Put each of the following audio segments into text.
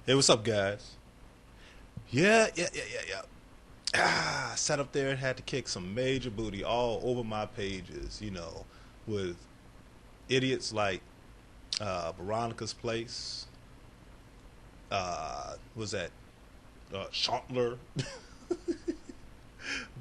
Hey, what's up, guys? Yeah. Sat up there and had to kick some major booty all over my pages, with idiots like Veronica's Place, was that Chantler?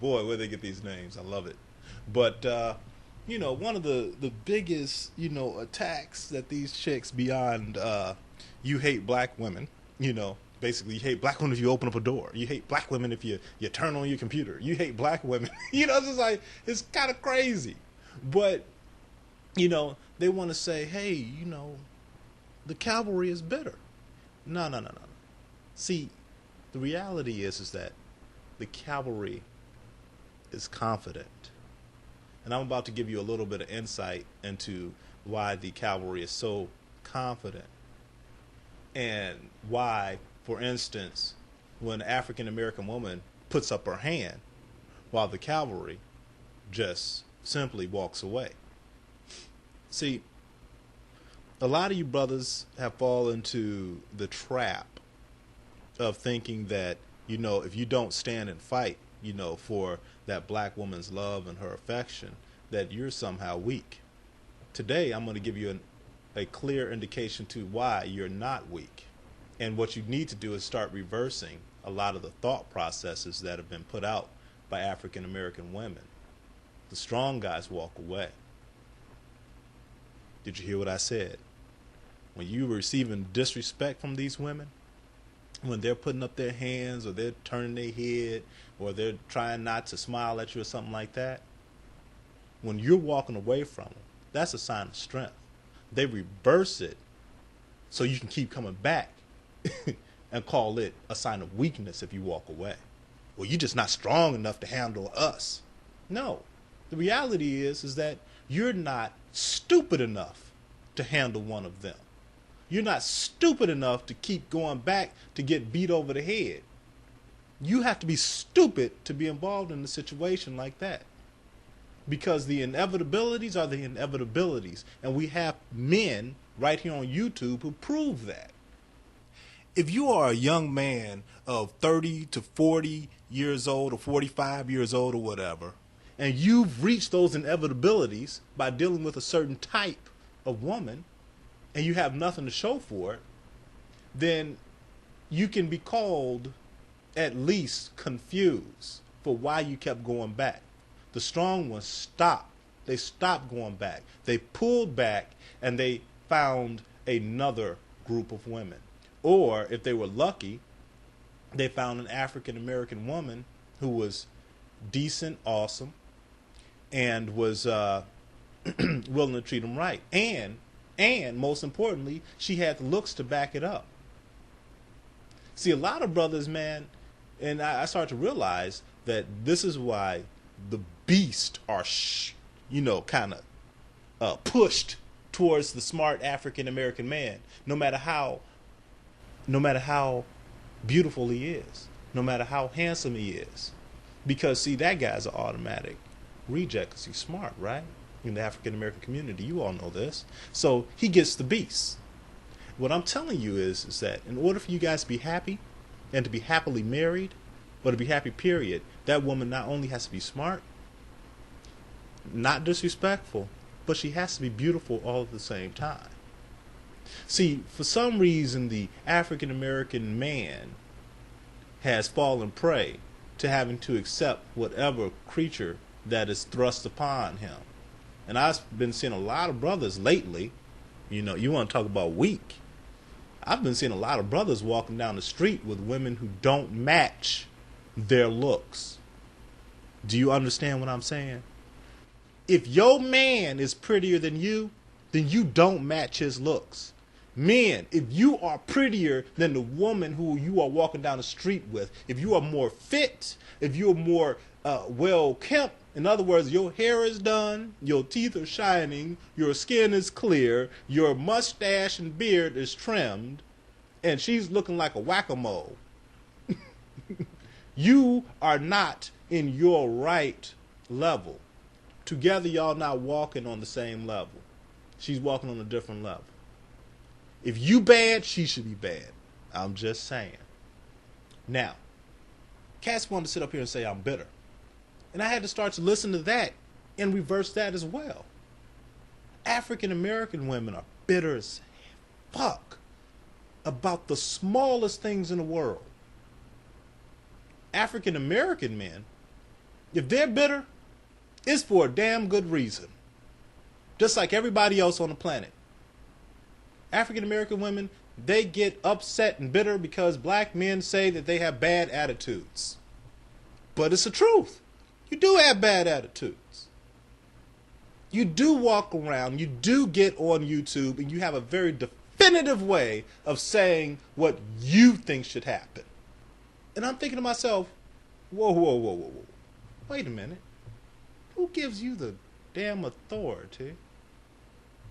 Boy, where they get these names. I love it. But, one of the biggest, attacks that these chicks beyond you hate black women, basically you hate black women if you open up a door. You hate black women if you turn on your computer. You hate black women. It's just like, it's kind of crazy. But, they want to say, hey, the cavalry is bitter. No. See, the reality is that the cavalry is confident. And I'm about to give you a little bit of insight into why the cavalry is so confident. And why, for instance, when an African American woman puts up her hand while the cavalry just simply walks away. See, a lot of you brothers have fallen into the trap of thinking that, if you don't stand and fight, for that black woman's love and her affection, that you're somehow weak. Today, I'm going to give you a clear indication to why you're not weak. And what you need to do is start reversing a lot of the thought processes that have been put out by African American women. The strong guys walk away. Did you hear what I said? When you're receiving disrespect from these women, when they're putting up their hands or they're turning their head or they're trying not to smile at you or something like that, when you're walking away from them, that's a sign of strength. They reverse it so you can keep coming back and call it a sign of weakness if you walk away. Well, you're just not strong enough to handle us. No. The reality is that you're not stupid enough to handle one of them. You're not stupid enough to keep going back to get beat over the head. You have to be stupid to be involved in a situation like that. Because the inevitabilities are the inevitabilities. And we have men right here on YouTube who prove that. If you are a young man of 30 to 40 years old or 45 years old or whatever, and you've reached those inevitabilities by dealing with a certain type of woman, and you have nothing to show for it, then you can be called at least confused for why you kept going back. The strong ones stopped. They stopped going back. They pulled back and they found another group of women. Or if they were lucky, they found an African American woman who was decent, awesome, and was willing to treat them right. And most importantly, she had the looks to back it up. See, a lot of brothers, man, and I started to realize that this is why the beast are, kind of pushed towards the smart African American man, no matter how beautiful he is, no matter how handsome he is. Because, see, that guy's an automatic reject because he's smart, right? In the African American community, you all know this. So he gets the beast. What I'm telling you is that in order for you guys to be happy and to be happily married, or to be happy, period, that woman not only has to be smart, not disrespectful, but she has to be beautiful all at the same time. See, for some reason, the African American man has fallen prey to having to accept whatever creature that is thrust upon him. And I've been seeing a lot of brothers lately, you want to talk about weak. I've been seeing a lot of brothers walking down the street with women who don't match their looks. Do you understand what I'm saying? If your man is prettier than you, then you don't match his looks. Men, if you are prettier than the woman who you are walking down the street with, if you are more fit, if you are more well kept, in other words, your hair is done, your teeth are shining, your skin is clear, your mustache and beard is trimmed, and she's looking like a whack-a-mole, you are not in your right level. Together, y'all not walking on the same level. She's walking on a different level. If you bad, she should be bad. I'm just saying. Now, cats wanted to sit up here and say I'm bitter. And I had to start to listen to that and reverse that as well. African American women are bitter as fuck about the smallest things in the world. African American men, if they're bitter, it's for a damn good reason. Just like everybody else on the planet. African American women, they get upset and bitter because black men say that they have bad attitudes. But it's the truth. You do have bad attitudes. You do walk around, you do get on YouTube, and you have a very definitive way of saying what you think should happen. And I'm thinking to myself, whoa. Wait a minute. Who gives you the damn authority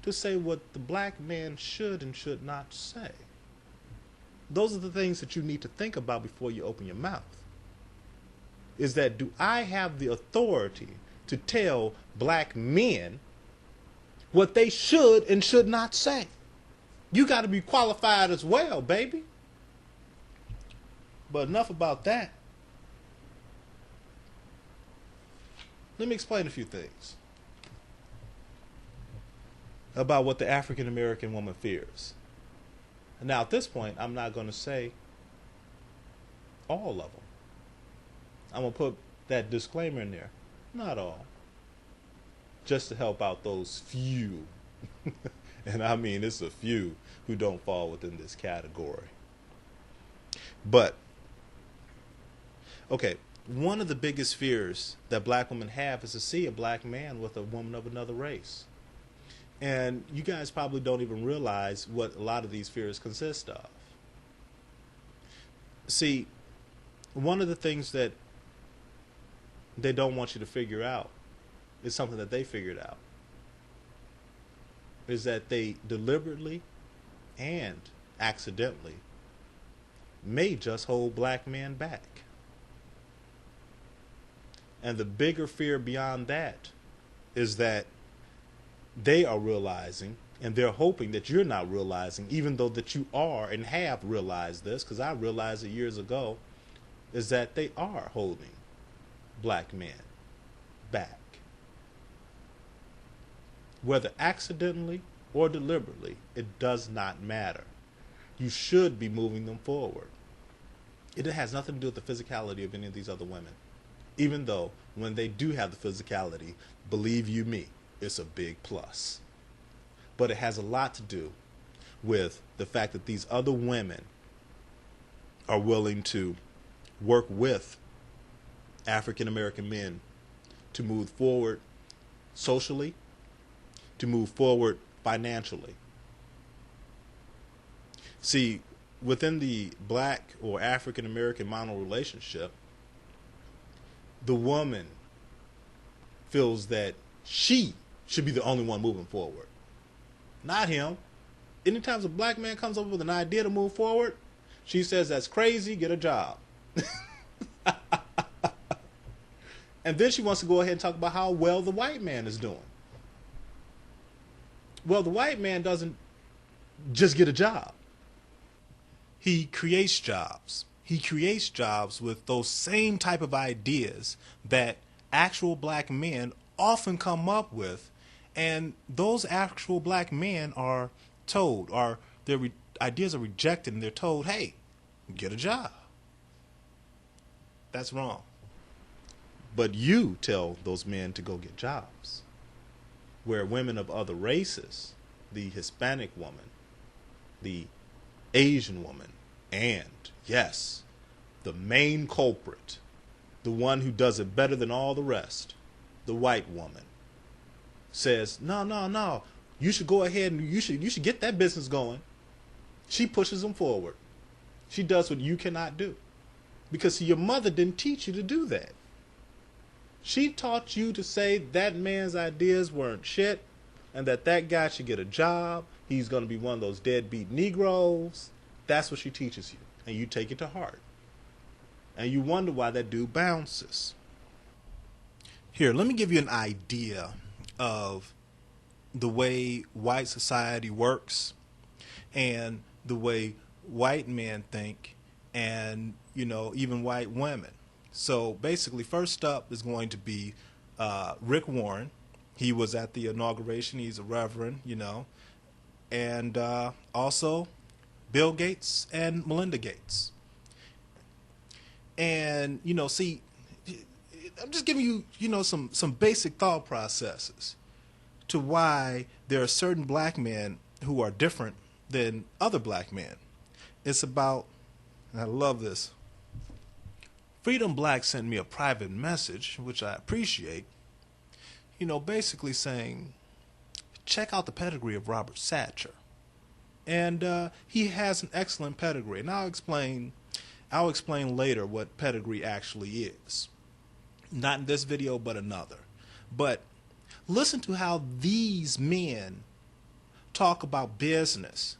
to say what the black man should and should not say? Those are the things that you need to think about before you open your mouth. Is that, do I have the authority to tell black men what they should and should not say? You got to be qualified as well, baby. But enough about that. Let me explain a few things about what the African American woman fears. Now, at this point, I'm not going to say all of them. I'm going to put that disclaimer in there. Not all. Just to help out those few. And I mean, it's a few who don't fall within this category. But, okay, one of the biggest fears that black women have is to see a black man with a woman of another race. And you guys probably don't even realize what a lot of these fears consist of. See, one of the things that they don't want you to figure out is something that they figured out. Is that they deliberately and accidentally may just hold black men back. And the bigger fear beyond that is that they are realizing, and they're hoping that you're not realizing, even though that you are and have realized this, because I realized it years ago, is that they are holding black men back. Whether accidentally or deliberately, it does not matter. You should be moving them forward. It has nothing to do with the physicality of any of these other women. Even though when they do have the physicality, believe you me, it's a big plus. But it has a lot to do with the fact that these other women are willing to work with African American men to move forward socially, to move forward financially. See, within the black or African American mono relationship, the woman feels that she should be the only one moving forward, not him. Anytime a black man comes up with an idea to move forward, she says that's crazy, get a job. And then she wants to go ahead and talk about how well the white man is doing. Well, the white man doesn't just get a job. He creates jobs. He creates jobs with those same type of ideas that actual black men often come up with, and those actual black men are told, or their ideas are rejected, and they're told, hey, get a job. That's wrong. But you tell those men to go get jobs. Where women of other races, the Hispanic woman, the Asian woman, and, yes, the main culprit, the one who does it better than all the rest, the white woman, says, no, you should go ahead and you should get that business going. She pushes them forward. She does what you cannot do. Because your mother didn't teach you to do that. She taught you to say that man's ideas weren't shit, and that guy should get a job. He's going to be one of those deadbeat Negroes. That's what she teaches you. And you take it to heart. And you wonder why that dude bounces. Here, let me give you an idea of the way white society works and the way white men think, and even white women. So basically, first up is going to be Rick Warren. He was at the inauguration. He's a reverend, and also Bill Gates and Melinda Gates. And see, I'm just giving you some basic thought processes to why there are certain black men who are different than other black men. It's about, and I love this, Freedom Black sent me a private message, which I appreciate, basically saying, check out the pedigree of Robert Satcher. And he has an excellent pedigree. And I'll explain later what pedigree actually is. Not in this video, but another. But listen to how these men talk about business